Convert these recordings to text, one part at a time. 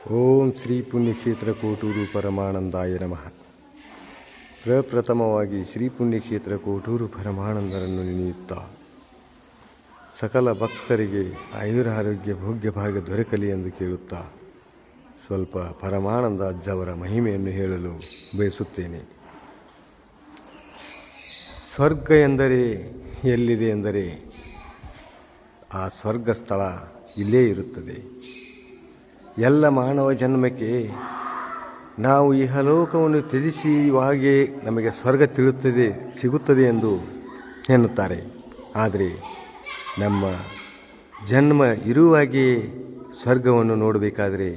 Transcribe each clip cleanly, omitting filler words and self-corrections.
ಓಂ ಶ್ರೀ ಪುಣ್ಯಕ್ಷೇತ್ರ ಕೋಟೂರು ಪರಮಾನಂದಾಯ ನಮಃ. ಪ್ರಪ್ರಥಮವಾಗಿ ಶ್ರೀ ಪುಣ್ಯಕ್ಷೇತ್ರ ಕೋಟೂರು ಪರಮಾನಂದರನ್ನು ನೆನೆಯುತ್ತಾ ಸಕಲ ಭಕ್ತರಿಗೆ ಆಯುರಾರೋಗ್ಯ ಭೋಗ್ಯ ಭಾಗ್ಯ ದೊರಕಲಿ ಎಂದು ಕೇಳುತ್ತಾ ಸ್ವಲ್ಪ ಪರಮಾನಂದ ಅಜ್ಜವರ ಮಹಿಮೆಯನ್ನು ಹೇಳಲು ಬಯಸುತ್ತೇನೆ. ಸ್ವರ್ಗ ಎಂದರೆ ಎಲ್ಲಿದೆ ಎಂದರೆ ಆ ಸ್ವರ್ಗ ಸ್ಥಳ ಇಲ್ಲೇ ಇರುತ್ತದೆ. ಎಲ್ಲ ಮಾನವ ಜನ್ಮಕ್ಕೆ ನಾವು ಇಹಲೋಕವನ್ನು ತ್ಯಜಿಸುವಾಗೆ ನಮಗೆ ಸ್ವರ್ಗ ಸಿಗುತ್ತದೆ ಎಂದು ಎನ್ನುತ್ತಾರೆ. ಆದರೆ ನಮ್ಮ ಜನ್ಮ ಇರುವಾಗೆಯೇ ಸ್ವರ್ಗವನ್ನು ನೋಡಬೇಕಾದರೆ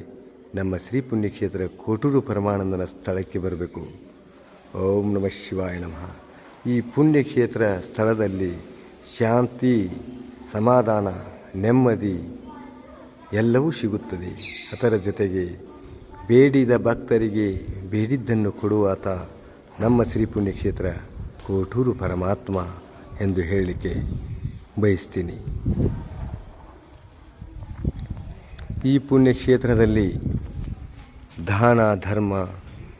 ನಮ್ಮ ಶ್ರೀ ಪುಣ್ಯಕ್ಷೇತ್ರ ಕೋಟೂರು ಪರಮಾನಂದನ ಸ್ಥಳಕ್ಕೆ ಬರಬೇಕು. ಓಂ ನಮಃ ಶಿವಾಯ ನಮಃ. ಈ ಪುಣ್ಯಕ್ಷೇತ್ರ ಸ್ಥಳದಲ್ಲಿ ಶಾಂತಿ, ಸಮಾಧಾನ, ನೆಮ್ಮದಿ ಎಲ್ಲವೂ ಸಿಗುತ್ತದೆ. ಅದರ ಜೊತೆಗೆ ಬೇಡಿದ ಭಕ್ತರಿಗೆ ಬೇಡಿದ್ದನ್ನು ಕೊಡುವಾತ ನಮ್ಮ ಶ್ರೀ ಪುಣ್ಯಕ್ಷೇತ್ರ ಕೋಟೂರು ಪರಮಾತ್ಮ ಎಂದು ಹೇಳಲಿಕ್ಕೆ ಬಯಸ್ತೀನಿ. ಈ ಪುಣ್ಯಕ್ಷೇತ್ರದಲ್ಲಿ ದಾನ, ಧರ್ಮ,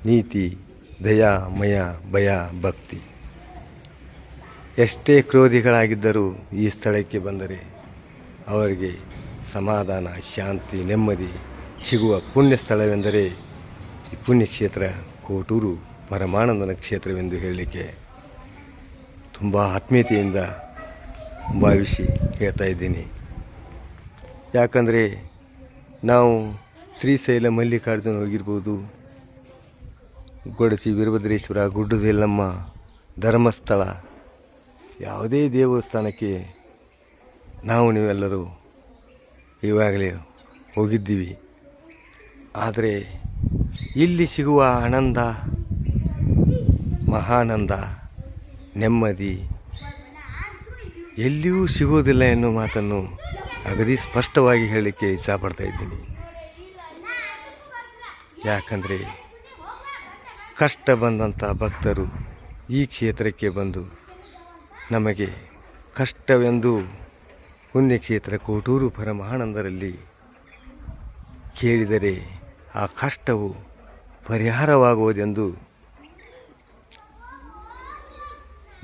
ನೀತಿ, ದಯಾ, ಮಯ, ಭಯ, ಭಕ್ತಿ ಎಷ್ಟೇ ಕ್ರೋಧಿಗಳಾಗಿದ್ದರೂ ಈ ಸ್ಥಳಕ್ಕೆ ಬಂದರೆ ಅವರಿಗೆ ಸಮಾಧಾನ, ಶಾಂತಿ, ನೆಮ್ಮದಿ ಸಿಗುವ ಪುಣ್ಯ ಸ್ಥಳವೆಂದರೆ ಈ ಪುಣ್ಯಕ್ಷೇತ್ರ ಕೋಟೂರು ಪರಮಾನಂದನ ಕ್ಷೇತ್ರವೆಂದು ಹೇಳಲಿಕ್ಕೆ ತುಂಬ ಆತ್ಮೀಯತೆಯಿಂದ ಭಾವಿಸಿ ಹೇಳ್ತಾ ಇದ್ದೀನಿ. ಯಾಕಂದರೆ ನಾವು ಶ್ರೀಶೈಲ ಮಲ್ಲಿಕಾರ್ಜುನ ಹೋಗಿರ್ಬೋದು, ಗೊಡಚಿ ವೀರಭದ್ರೇಶ್ವರ, ಗುಡ್ಡದೆಲ್ಲಮ್ಮ, ಧರ್ಮಸ್ಥಳ, ಯಾವುದೇ ದೇವಸ್ಥಾನಕ್ಕೆ ನೀವೆಲ್ಲರೂ ಈವಾಗಲೇ ಹೋಗಿದ್ದೀವಿ. ಆದರೆ ಇಲ್ಲಿ ಸಿಗುವ ಆನಂದ, ಮಹಾನಂದ, ನೆಮ್ಮದಿ ಎಲ್ಲಿಯೂ ಸಿಗುವುದಿಲ್ಲ ಎನ್ನುವ ಮಾತನ್ನು ಅಗದಿ ಸ್ಪಷ್ಟವಾಗಿ ಹೇಳಲಿಕ್ಕೆ ಇಚ್ಛಪಡ್ತಾ ಇದ್ದೀನಿ. ಯಾಕಂದರೆ ಕಷ್ಟ ಬಂದಂಥ ಭಕ್ತರು ಈ ಕ್ಷೇತ್ರಕ್ಕೆ ಬಂದು ನಮಗೆ ಕಷ್ಟವೆಂದು ಪುಣ್ಯಕ್ಷೇತ್ರ ಕೋಟೂರು ಪರಮಾನಂದರಲ್ಲಿ ಕೇಳಿದರೆ ಆ ಕಷ್ಟವು ಪರಿಹಾರವಾಗುವುದೆಂದು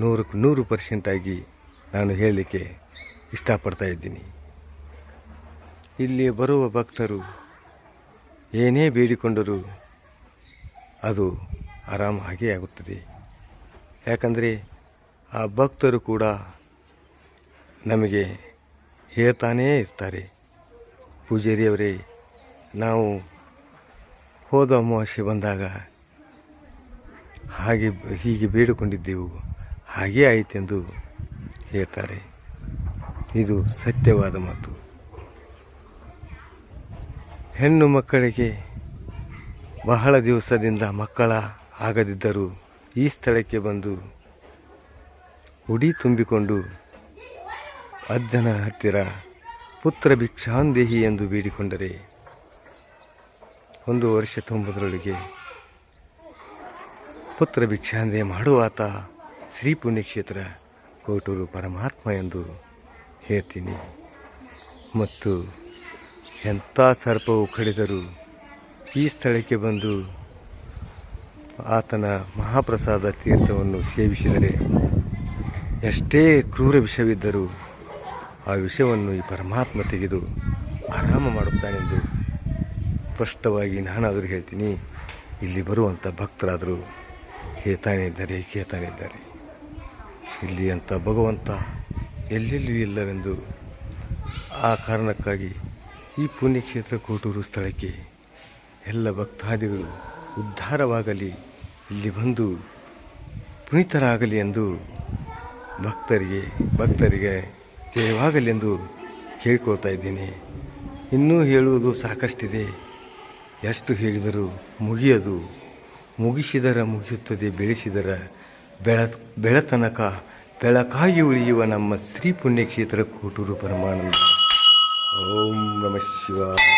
100% ನಾನು ಹೇಳಲಿಕ್ಕೆ ಇಷ್ಟಪಡ್ತಾ ಇದ್ದೀನಿ. ಇಲ್ಲಿ ಬರುವ ಭಕ್ತರು ಏನೇ ಬೇಡಿಕೊಂಡರೂ ಅದು ಆರಾಮಾಗೇ ಆಗುತ್ತದೆ. ಯಾಕಂದರೆ ಆ ಭಕ್ತರು ಕೂಡ ನಮಗೆ ಹೇಳ್ತಾನೇ ಇರ್ತಾರೆ, ಪೂಜಾರಿಯವರೇ, ನಾವು ಹೋದ ಅಮಾವಾಸ್ಯೆ ಬಂದಾಗ ಹೀಗೆ ಬೇಡಿಕೊಂಡಿದ್ದೆವು, ಹಾಗೇ ಆಯಿತೆಂದು ಹೇಳ್ತಾರೆ. ಇದು ಸತ್ಯವಾದ ಮಾತು. ಹೆಣ್ಣು ಮಕ್ಕಳಿಗೆ ಬಹಳ ದಿವಸದಿಂದ ಮಕ್ಕಳ ಆಗದಿದ್ದರೂ ಈ ಸ್ಥಳಕ್ಕೆ ಬಂದು ಉಡಿ ತುಂಬಿಕೊಂಡು ಅಜ್ಜನ ಹತ್ತಿರ ಪುತ್ರ ಭಿಕ್ಷಾಂದೇಹಿ ಎಂದು ಬೇಡಿಕೊಂಡರೆ 1 ವರ್ಷ ತುಂಬುವುದರೊಳಗೆ ಪುತ್ರ ಭಿಕ್ಷಾಂದೇಹಿ ಮಾಡುವಾತ ಶ್ರೀ ಪುಣ್ಯಕ್ಷೇತ್ರ ಕೋಟೂರು ಪರಮಾತ್ಮ ಎಂದು ಹೇಳ್ತೀನಿ. ಮತ್ತು ಎಂಥ ಸರ್ಪವು ಕಡಿದರೂ ಈ ಸ್ಥಳಕ್ಕೆ ಬಂದು ಆತನ ಮಹಾಪ್ರಸಾದ ತೀರ್ಥವನ್ನು ಸೇವಿಸಿದರೆ ಎಷ್ಟೇ ಕ್ರೂರ ವಿಷವಿದ್ದರೂ ಆ ವಿಷಯವನ್ನು ಈ ಪರಮಾತ್ಮ ತೆಗೆದು ಆರಾಮ ಮಾಡುತ್ತಾನೆಂದು ಸ್ಪಷ್ಟವಾಗಿ ನಾನಾದರೂ ಹೇಳ್ತೀನಿ. ಇಲ್ಲಿ ಬರುವಂಥ ಭಕ್ತರಾದರೂ ಕೇಳ್ತಾನೆ ಇದ್ದಾರೆ. ಇಲ್ಲಿ ಅಂಥ ಭಗವಂತ ಎಲ್ಲೆಲ್ಲೂ ಇಲ್ಲವೆಂದು ಆ ಕಾರಣಕ್ಕಾಗಿ ಈ ಪುಣ್ಯಕ್ಷೇತ್ರ ಕೋಟೂರು ಸ್ಥಳಕ್ಕೆ ಎಲ್ಲ ಭಕ್ತಾದಿಗಳು ಉದ್ಧಾರವಾಗಲಿ, ಇಲ್ಲಿ ಬಂದು ಪುನೀತರಾಗಲಿ ಎಂದು ಭಕ್ತರಿಗೆ ಜಯವಾಗಲಿ ಎಂದು ಕೇಳ್ಕೊಳ್ತಾ ಇದ್ದೀನಿ. ಇನ್ನೂ ಹೇಳುವುದು ಸಾಕಷ್ಟಿದೆ. ಎಷ್ಟು ಹೇಳಿದರೂ ಮುಗಿಯದು. ಮುಗಿಸಿದರ ಮುಗಿಯುತ್ತದೆ, ಬೆಳೆಸಿದರ ಬೆಳತನಕ ಬೆಳಕಾಗಿ ಉಳಿಯುವ ನಮ್ಮ ಶ್ರೀ ಪುಣ್ಯಕ್ಷೇತ್ರ ಕೋಟೂರು ಪರಮಾನಂದ. ಓಂ ನಮಃ ಶಿವಾಯ.